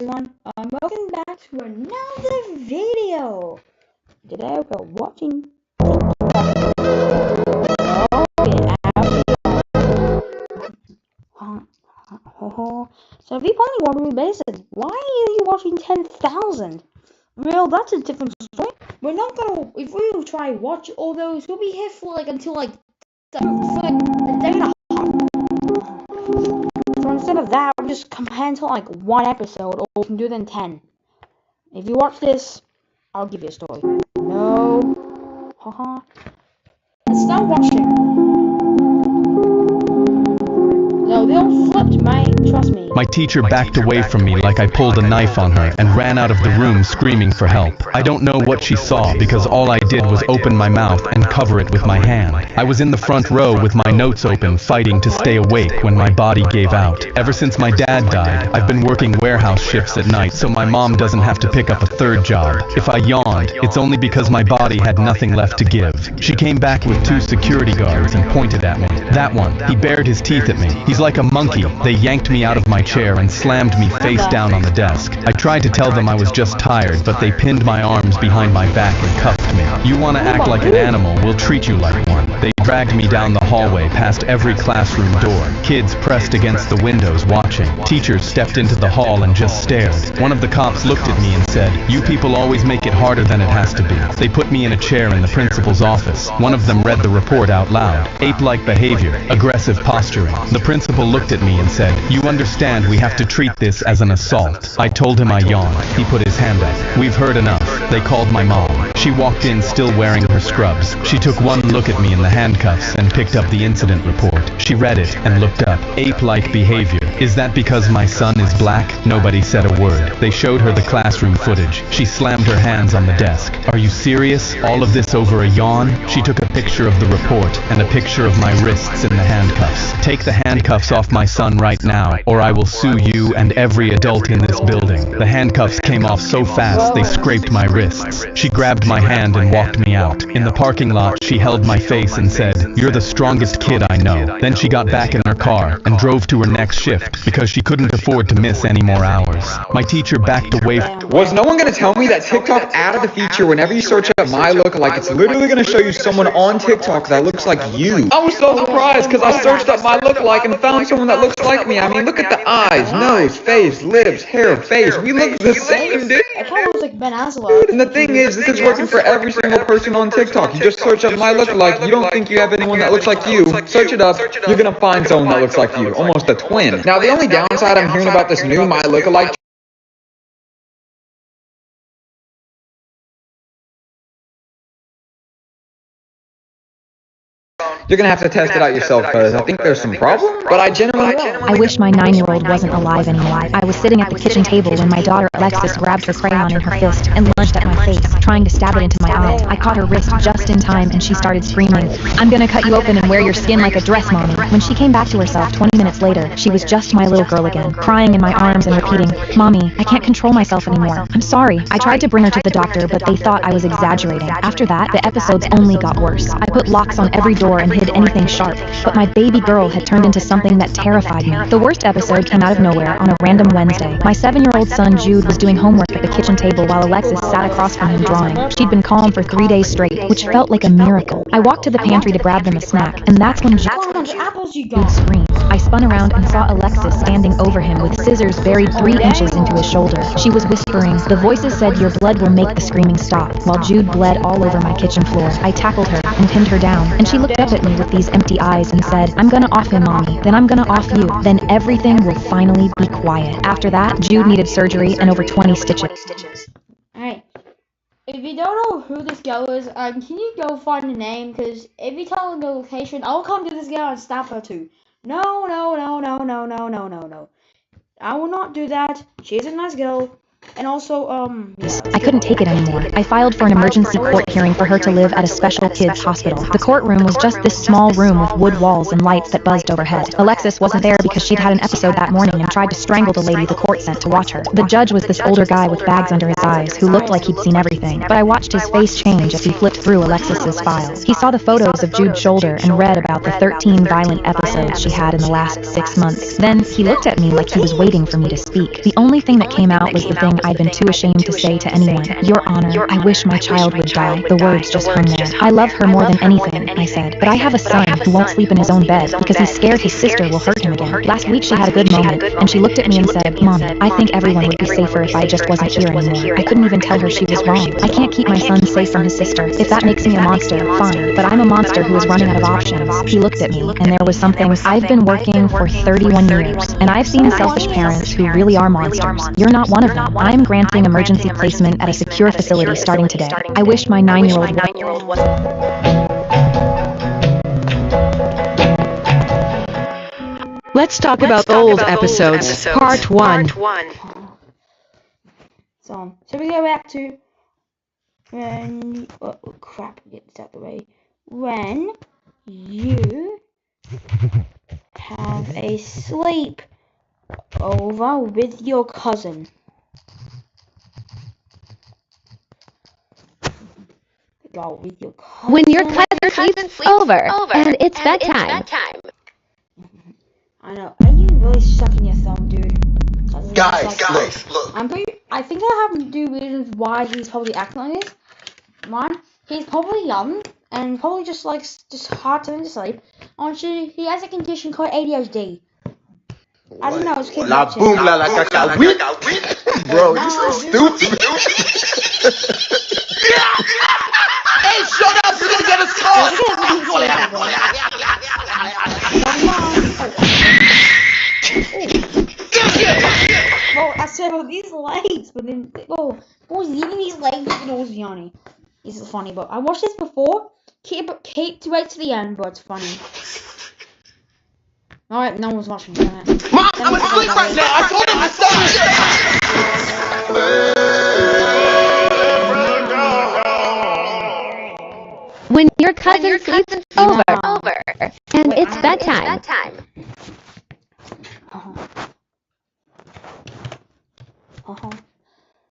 everyone, welcome back to another video. Today we're watching So if you're probably wondering, basically, why are you watching 10,000? Well, that's a different story. We're not gonna, if we try watch all those, we'll be here for until a day and a half. So instead of that, we'll just compare to one episode, or we can do them 10. If you watch this, I'll give you a story. No. Haha. Let's start watching. No, they all flipped, mate. Trust me. My teacher backed away from me like I pulled a knife on her and ran out of the room screaming for help. I don't know what she saw because all I did was open my mouth and cover it with my hand. I was in the front row with my notes open, fighting to stay awake when my body gave out. Ever since my dad died, I've been working warehouse shifts at night so my mom doesn't have to pick up a third job. If I yawned, it's only because my body had nothing left to give. She came back with 2 security guards and pointed at me. That one, he bared his teeth at me. He's like a monkey. They yanked me out of my chair and slammed me face down on the desk. I tried to tell them I was just tired, but they pinned my arms behind my back and cuffed me. You want to act like an animal, we'll treat you like one. They dragged me down the hallway past every classroom door. Kids pressed against the windows watching. Teachers stepped into the hall and just stared. One of the cops looked at me and said, "You people always make it harder than it has to be." They put me in a chair in the principal's office. One of them read the report out loud. Ape-like behavior, aggressive posturing. The principal looked at me and said, "You understand we have to treat this as an assault." I told him I yawned. He put his hand up. "We've heard enough." They called my mom. She walked in still wearing her scrubs. She took one look at me in the handcuffs and picked up the incident report. She read it and looked up. Ape-like behavior. Is that because my son is black? Nobody said a word. They showed her the classroom footage. She slammed her hands on the desk. Are you serious? All of this over a yawn? She took a picture of the report and a picture of my wrists in the handcuffs. Take the handcuffs off my son right now, or I will sue you and every adult in this building. The handcuffs came off so fast they scraped my wrists. She grabbed my hand and walked me out. In the parking lot, she held my face and said, "You're the strongest kid I know." Then she got back in her car and drove to her next shift because she couldn't afford to miss any more hours. My teacher backed away. Was no one going to tell me that TikTok added the feature whenever you search up my lookalike, it's literally going to show you someone on TikTok that looks like you? I was so surprised because I searched up my lookalike and found someone that looks like me. I mean, look at the eyes, nose, face, lips, hair, face. We look the same, dude. I thought it was like Ben Azelot. And the thing is, this is working for every single person on TikTok. You just search up my lookalike. You don't think you have anyone that looks like you. Search it up. You're going to find someone that looks like you. Almost a twin. Now, the only downside I'm hearing about this new my lookalike you're gonna have to test it out yourself, because I think there's some problem, but I genuinely will. I wish my 9-year-old wasn't alive anymore. I was sitting at the kitchen table when my daughter Alexis grabbed her crayon in her fist and lunged at my face, trying to stab it into my eye. I caught her wrist just in time and she started screaming, "I'm gonna cut you open and wear your skin like a dress, Mommy." When she came back to herself 20 minutes later, she was just my little girl again, crying in my arms and repeating, "Mommy, I can't control myself anymore. I'm sorry." I tried to bring her to the doctor, but they thought I was exaggerating. After that, the episodes only got worse. I put locks on every door and hid anything sharp, but my baby girl had turned into something that terrified me. The worst episode came out of nowhere on a random Wednesday. My 7-year-old son Jude was doing homework at the kitchen table while Alexis sat across from him drawing. She'd been calm for 3 days straight, which felt like a miracle. I walked to the pantry to grab them a snack, and that's when Jude screamed. I spun around and saw Alexis standing over him with scissors buried 3 inches into his shoulder. She was whispering, "The voices said your blood will make the screaming stop," while Jude bled all over my kitchen floor. I tackled her and pinned her down, and she looked up at me with these empty eyes and said, "I'm gonna off him, Mommy. Then I'm gonna off you. Then everything will finally be quiet." After that, Jude needed surgery and over 20 stitches. Alright. If you don't know who this girl is, can you go find the name? Because if you tell the location, I'll come to this girl and stop her too. No. I will not do that. She's a nice girl. And also, I couldn't take it anymore. I filed for an emergency court hearing for her to live at a special kids hospital. The courtroom was just this small room with wood walls and lights that buzzed overhead. Alexis wasn't there because she'd had an episode that morning and tried to strangle the lady the court sent to watch her. The judge was this older guy with bags under his eyes who looked like he'd seen everything, but I watched his face change as he flipped through Alexis's files. He saw the photos of Jude's shoulder and read about the 13 violent episodes she had in the last 6 months. Then he looked at me like he was waiting for me to speak. The only thing that came out was the thing I'd been too ashamed to say to anyone. Your Honor, I wish my child would die. The words just hung there. I love her more than anything, I said, but I have a son who won't sleep in his own bed because he's scared his sister will hurt him again. Last week she had a good moment, and she looked at me and said, Mom, I think everyone would be safer if I just wasn't here anymore. I couldn't even tell her she was wrong. I can't keep my son safe from his sister. If that makes me a monster, fine, but I'm a monster who is running out of options. He looked at me, and there was something. I've been working for 31 years, and I've seen selfish parents who really are monsters. You're not one of them. I'm granting emergency placement at a secure facility starting today. I wish my 9-year-old was... Let's talk about old episodes, part 1. So we go back to when, oh crap, get this out of the way. When you have a sleep over with your cousin. Go with your cousin. When your cousin sleeps over and it's bedtime. I know. Are you really sucking your thumb, dude? Guys, look. I think I have to do reasons why he's probably acting like this. One, he's probably young and probably just hard to sleep. Also, he has a condition called ADHD. I don't know. It's kid La boom la la caca wheat. Bro, you so stupid. Hey, shut up! You're gonna get us caught. Well, I said, these legs, but then, who's eating these legs? It was Yanni. This is funny, but I watched this before. Keep to wait to the end, but it's funny. Alright, no one's watching. Mom, I'm asleep right now. I told him to stop. When your cousin sleeps over and it's bedtime.